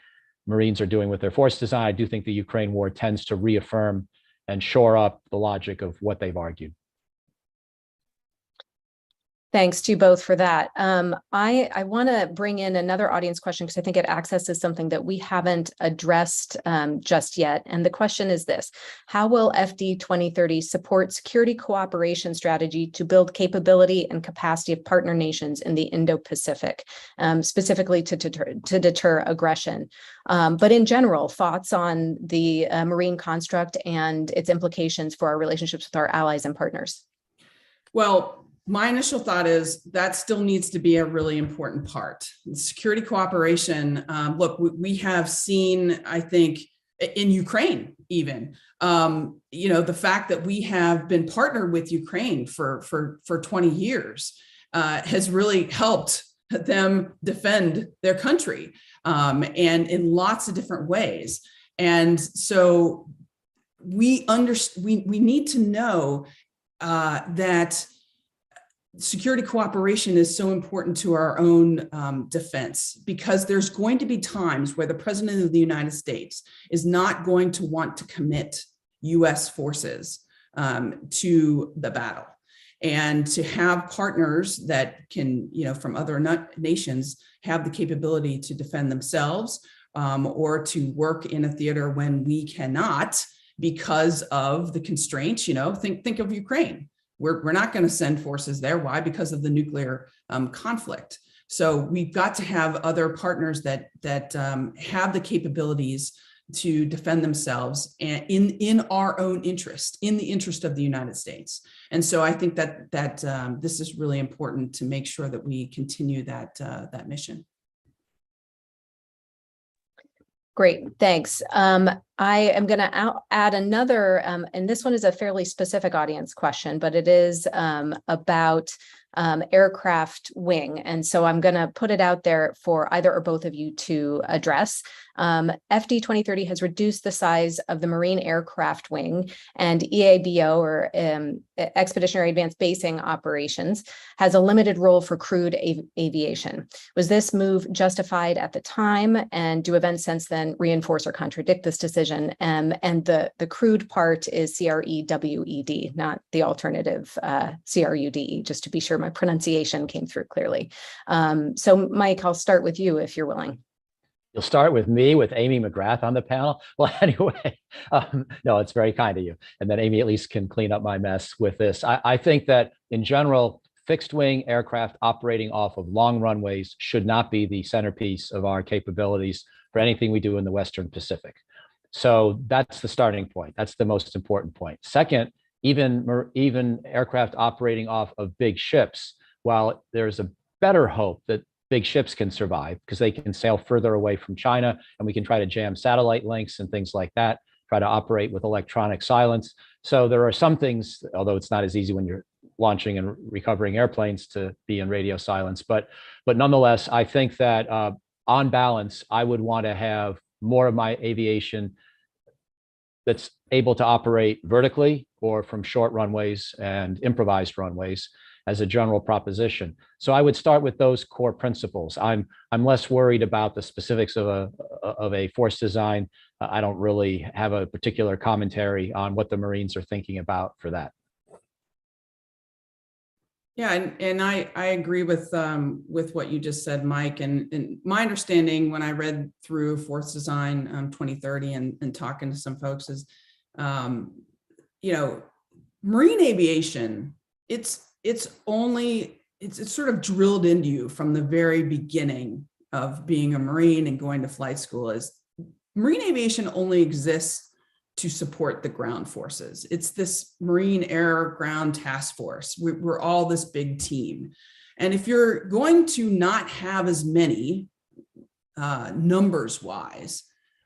Marines are doing with their force design. I do think the Ukraine war tends to reaffirm and shore up the logic of what they've argued. Thanks to you both for that. I want to bring in another audience question because I think it accesses something that we haven't addressed just yet. And the question is this: how will FD 2030 support security cooperation strategy to build capability and capacity of partner nations in the Indo-Pacific, specifically to deter aggression? But in general, thoughts on the marine construct and its implications for our relationships with our allies and partners? Well, my initial thought is that still needs to be a really important part. Security cooperation, look, we have seen, I think, in Ukraine even, the fact that we have been partnered with Ukraine for 20 years has really helped them defend their country, and in lots of different ways. And so we need to know that security cooperation is so important to our own defense, because there's going to be times where the President of the United States is not going to want to commit US forces to the battle. And to have partners that can, from other nations, have the capability to defend themselves or to work in a theater when we cannot because of the constraints. Think of Ukraine. We're not going to send forces there. Why? Because of the nuclear conflict. So we've got to have other partners that have the capabilities to defend themselves and in our own interest, in the interest of the United States. And so I think that this is really important to make sure that we continue that Great, thanks. I am going to add another, and this one is a fairly specific audience question, but it is about aircraft wing. And so I'm going to put it out there for either or both of you to address. FD 2030 has reduced the size of the Marine Aircraft Wing, and EABO, or Expeditionary Advanced Basing Operations, has a limited role for crewed aviation. Was this move justified at the time, and do events since then reinforce or contradict this decision? And the crewed part is CREWED, not the alternative CRUDE, just to be sure my pronunciation came through clearly. So Mike, I'll start with you if you're willing. You'll start with me, with Amy McGrath on the panel. Well, anyway, no, it's very kind of you. And then Amy at least can clean up my mess with this. I think that in general, fixed wing aircraft operating off of long runways should not be the centerpiece of our capabilities for anything we do in the Western Pacific. So that's the starting point. That's the most important point. Second, even aircraft operating off of big ships, while there's a better hope that big ships can survive because they can sail further away from China, and we can try to jam satellite links and things like that, try to operate with electronic silence. So there are some things, although it's not as easy when you're launching and recovering airplanes to be in radio silence, but nonetheless, I think that on balance, I would want to have more of my aviation that's able to operate vertically or from short runways and improvised runways as a general proposition. So I would start with those core principles. I'm less worried about the specifics of a force design. I don't really have a particular commentary on what the Marines are thinking about for that. Yeah, and I agree with what you just said, Mike. And my understanding when I read through Force Design 2030 and talking to some folks is, marine aviation, it's sort of drilled into you from the very beginning of being a Marine and going to flight school is marine aviation only exists to support the ground forces. It's this Marine Air Ground Task Force. We're all this big team. And if you're going to not have as many numbers wise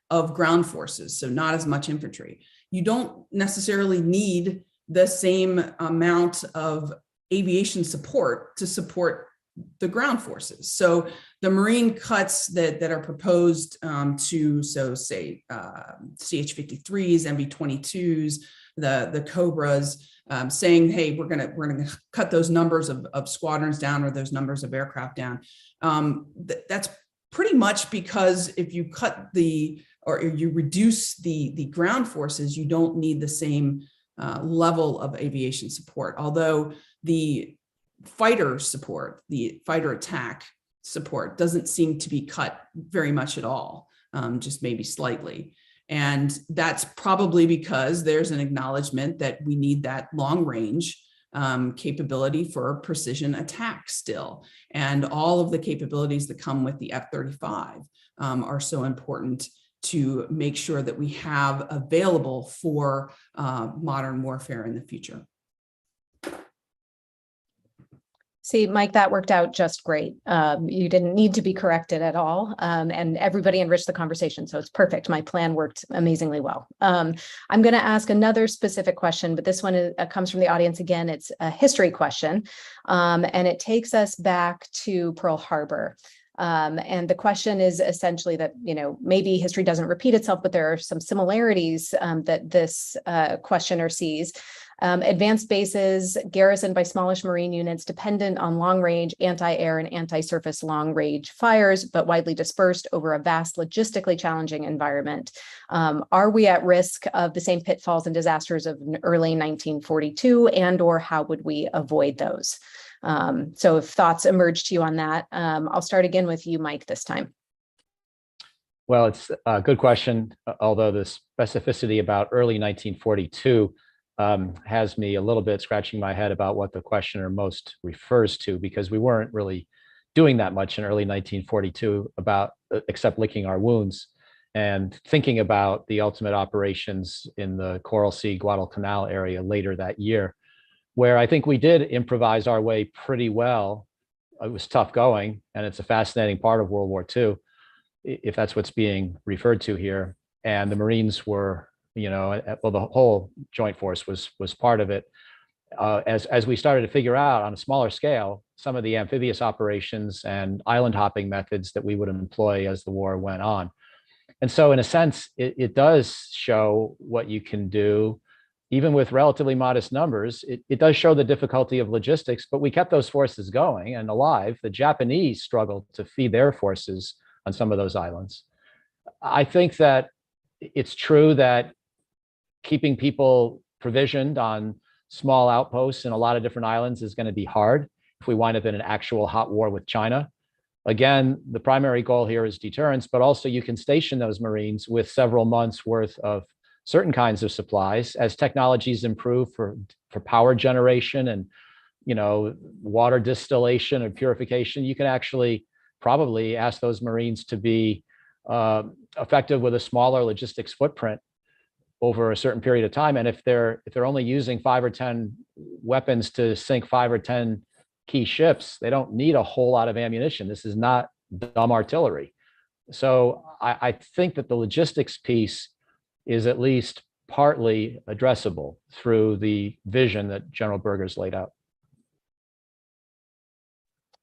of ground forces, so not as much infantry, you don't necessarily need the same amount of aviation support to support the ground forces. So the Marine cuts that are proposed say CH-53s, MV-22s, the Cobras, saying, hey, we're gonna cut those numbers of squadrons down or those numbers of aircraft down. That's pretty much because if you cut or you reduce the ground forces, you don't need the same level of aviation support. Although the fighter support, the fighter attack support, doesn't seem to be cut very much at all, just maybe slightly. And that's probably because there's an acknowledgement that we need that long range capability for precision attack still. And all of the capabilities that come with the F-35 are so important to make sure that we have available for modern warfare in the future. See, Mike, that worked out just great. You didn't need to be corrected at all, and everybody enriched the conversation, so it's perfect. My plan worked amazingly well. I'm going to ask another specific question, but this one comes from the audience again. It's a history question, and it takes us back to Pearl Harbor. And the question is essentially that, maybe history doesn't repeat itself, but there are some similarities that this questioner sees. Advanced bases garrisoned by smallish Marine units dependent on long-range anti-air and anti-surface long-range fires, but widely dispersed over a vast logistically challenging environment. Are we at risk of the same pitfalls and disasters of early 1942, and or how would we avoid those? So if thoughts emerge to you on that, I'll start again with you, Mike, this time. Well, it's a good question, although the specificity about early 1942 has me a little bit scratching my head about what the questioner most refers to, because we weren't really doing that much in early 1942 except licking our wounds and thinking about the ultimate operations in the Coral Sea, Guadalcanal area later that year, where I think we did improvise our way pretty well. It was tough going, and it's a fascinating part of World War II, if that's what's being referred to here. And the Marines were, the whole joint force was part of it. As we started to figure out on a smaller scale, some of the amphibious operations and island hopping methods that we would employ as the war went on. And so in a sense, it does show what you can do, even with relatively modest numbers. It does show the difficulty of logistics, but we kept those forces going and alive. The Japanese struggled to feed their forces on some of those islands. I think that it's true that keeping people provisioned on small outposts in a lot of different islands is going to be hard if we wind up in an actual hot war with China. Again, the primary goal here is deterrence, but also you can station those Marines with several months worth of certain kinds of supplies as technologies improve for power generation and water distillation and purification. You can actually probably ask those Marines to be effective with a smaller logistics footprint over a certain period of time. And if they're only using 5 or 10 weapons to sink 5 or 10 key ships, they don't need a whole lot of ammunition. This is not dumb artillery. So I think that the logistics piece is at least partly addressable through the vision that General Berger's laid out.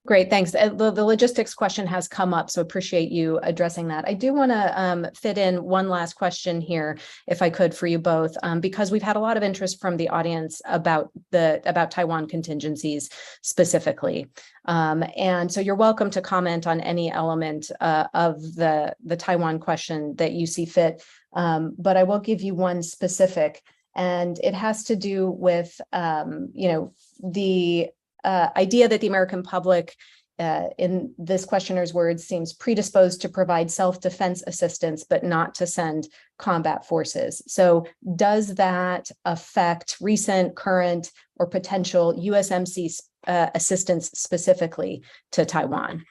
Great, thanks. The logistics question has come up, so appreciate you addressing that. I do want to fit in one last question here, if I could, for you both, because we've had a lot of interest from the audience about Taiwan contingencies specifically. And so you're welcome to comment on any element of the Taiwan question that you see fit, but I will give you one specific, and it has to do with the idea that the American public, in this questioner's words, seems predisposed to provide self-defense assistance, but not to send combat forces. So does that affect recent, current, or potential USMC assistance specifically to Taiwan?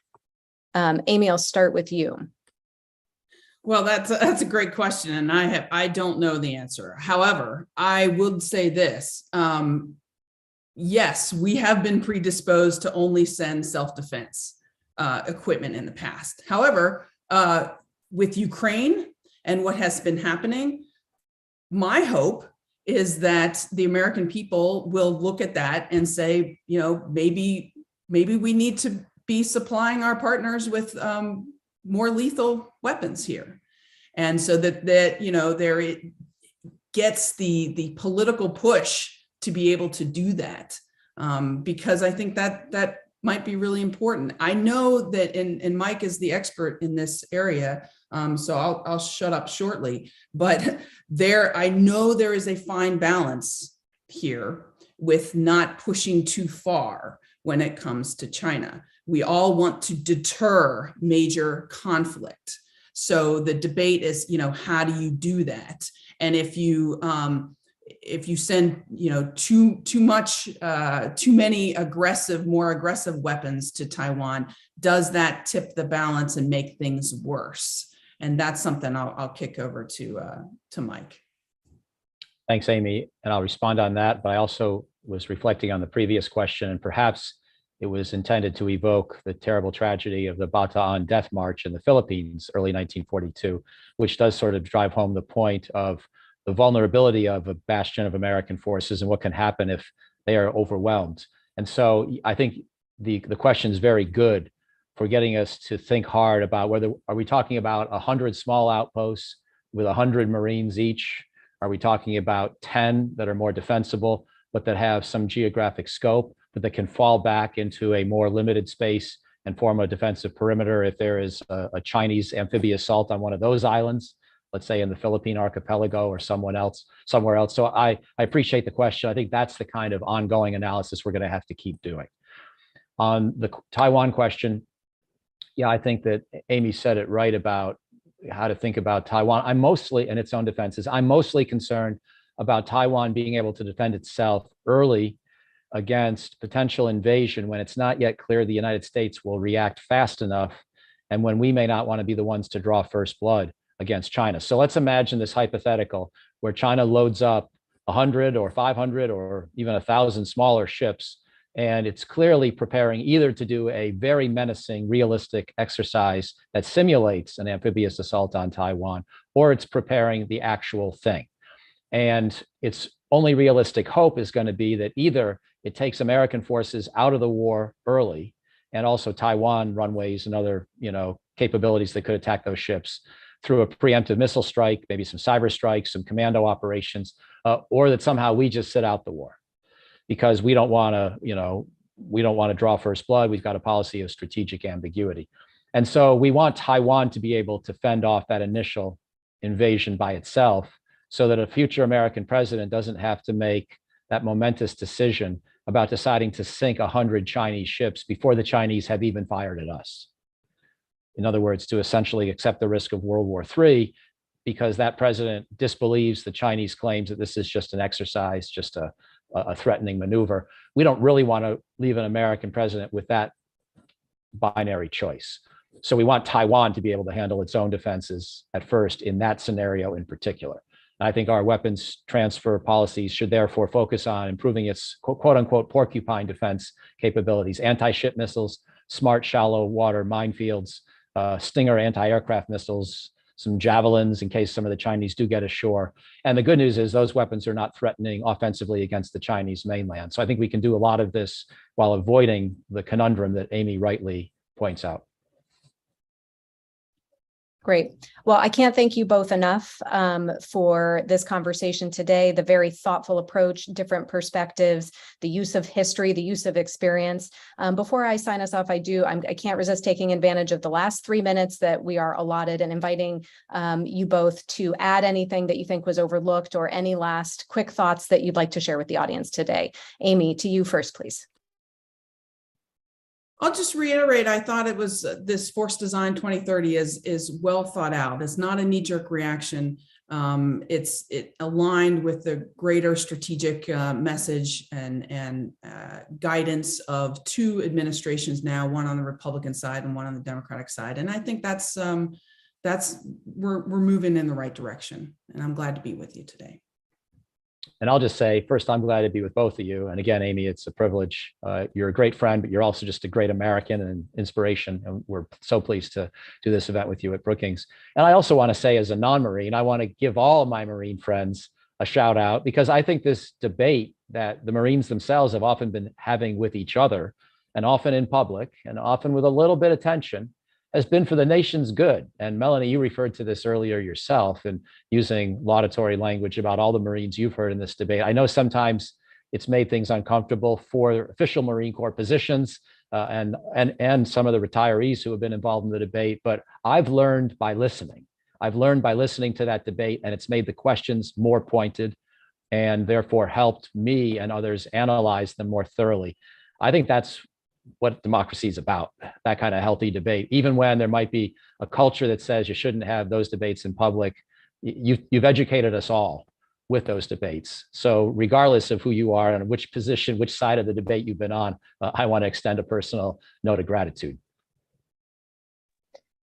Amy, I'll start with you. Well, that's a great question, and I don't know the answer. However, I would say this. Yes, we have been predisposed to only send self-defense equipment in the past. However, with Ukraine and what has been happening, my hope is that the American people will look at that and say, maybe we need to be supplying our partners with more lethal weapons here. And so that there it gets the political push to be able to do that, because I think that might be really important. I know that, and Mike is the expert in this area, so I'll shut up shortly, but I know there is a fine balance here with not pushing too far, when it comes to China. We all want to deter major conflict. So the debate is, how do you do that? And if you send, too many more aggressive weapons to Taiwan, does that tip the balance and make things worse? And that's something I'll kick over to Mike. Thanks, Amy. And I'll respond on that. But I also was reflecting on the previous question, and perhaps it was intended to evoke the terrible tragedy of the Bataan Death March in the Philippines, early 1942, which does sort of drive home the point of the vulnerability of a bastion of American forces and what can happen if they are overwhelmed. And so I think the question is very good for getting us to think hard about whether, are we talking about 100 small outposts with 100 Marines each? Are we talking about 10 that are more defensible, but that have some geographic scope, but that can fall back into a more limited space and form a defensive perimeter if there is a Chinese amphibious assault on one of those islands, let's say in the Philippine archipelago or somewhere else. So I appreciate the question. I think that's the kind of ongoing analysis we're going to have to keep doing. On the Taiwan question, yeah, I think that Amy said it right about how to think about Taiwan. I'm mostly, in its own defenses, I'm mostly concerned about Taiwan being able to defend itself early against potential invasion when it's not yet clear the United States will react fast enough, and when we may not want to be the ones to draw first blood against China. So let's imagine this hypothetical where China loads up 100 or 500 or even 1,000 smaller ships, and it's clearly preparing either to do a very menacing, realistic exercise that simulates an amphibious assault on Taiwan, or it's preparing the actual thing. And its only realistic hope is going to be that either it takes American forces out of the war early, and also Taiwan runways and other, capabilities that could attack those ships through a preemptive missile strike, maybe some cyber strikes, some commando operations, or that somehow we just sit out the war because we don't want to, draw first blood. We've got a policy of strategic ambiguity. And so we want Taiwan to be able to fend off that initial invasion by itself, so that a future American president doesn't have to make that momentous decision about deciding to sink 100 Chinese ships before the Chinese have even fired at us. In other words, to essentially accept the risk of World War III, because that president disbelieves the Chinese claims that this is just an exercise, just a threatening maneuver. We don't really want to leave an American president with that binary choice. So we want Taiwan to be able to handle its own defenses at first in that scenario in particular. I think our weapons transfer policies should therefore focus on improving its quote unquote porcupine defense capabilities, anti-ship missiles, smart shallow water minefields, Stinger anti-aircraft missiles, some javelins in case some of the Chinese do get ashore. And the good news is those weapons are not threatening offensively against the Chinese mainland. So I think we can do a lot of this while avoiding the conundrum that Amy rightly points out. Great. Well, I can't thank you both enough for this conversation today, the very thoughtful approach, different perspectives, the use of history, the use of experience. Before I sign us off, I can't resist taking advantage of the last 3 minutes that we are allotted and inviting you both to add anything that you think was overlooked or any last quick thoughts that you'd like to share with the audience today. Amy, to you first, please. I'll just reiterate, I thought it was this Force Design 2030 is well thought out. It's not a knee-jerk reaction. It aligned with the greater strategic message and guidance of two administrations now, one on the Republican side and one on the Democratic side. And I think that's we're moving in the right direction. And I'm glad to be with you today. And I'll just say, first, I'm glad to be with both of you. And again, Amy, it's a privilege. You're a great friend, but you're also just a great American and inspiration. And we're so pleased to do this event with you at Brookings. And I also want to say, as a non-Marine, I want to give all of my Marine friends a shout out, because I think this debate that the Marines themselves have often been having with each other, and often in public, and often with a little bit of tension, has been for the nation's good. And Melanie, you referred to this earlier yourself, and using laudatory language about all the Marines you've heard in this debate. I know sometimes it's made things uncomfortable for official Marine Corps positions and some of the retirees who have been involved in the debate, but I've learned by listening. I've learned by listening to that debate, and it's made the questions more pointed and therefore helped me and others analyze them more thoroughly. I think that's what democracy is about, that kind of healthy debate. Even when there might be a culture that says you shouldn't have those debates in public, you've educated us all with those debates. So regardless of who you are and which position, which side of the debate you've been on, I want to extend a personal note of gratitude.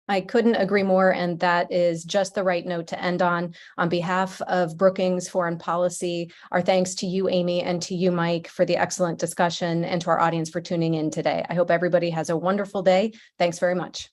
I couldn't agree more, and that is just the right note to end on. On behalf of Brookings Foreign Policy, our thanks to you, Amy, and to you, Mike, for the excellent discussion, and to our audience for tuning in today. I hope everybody has a wonderful day. Thanks very much.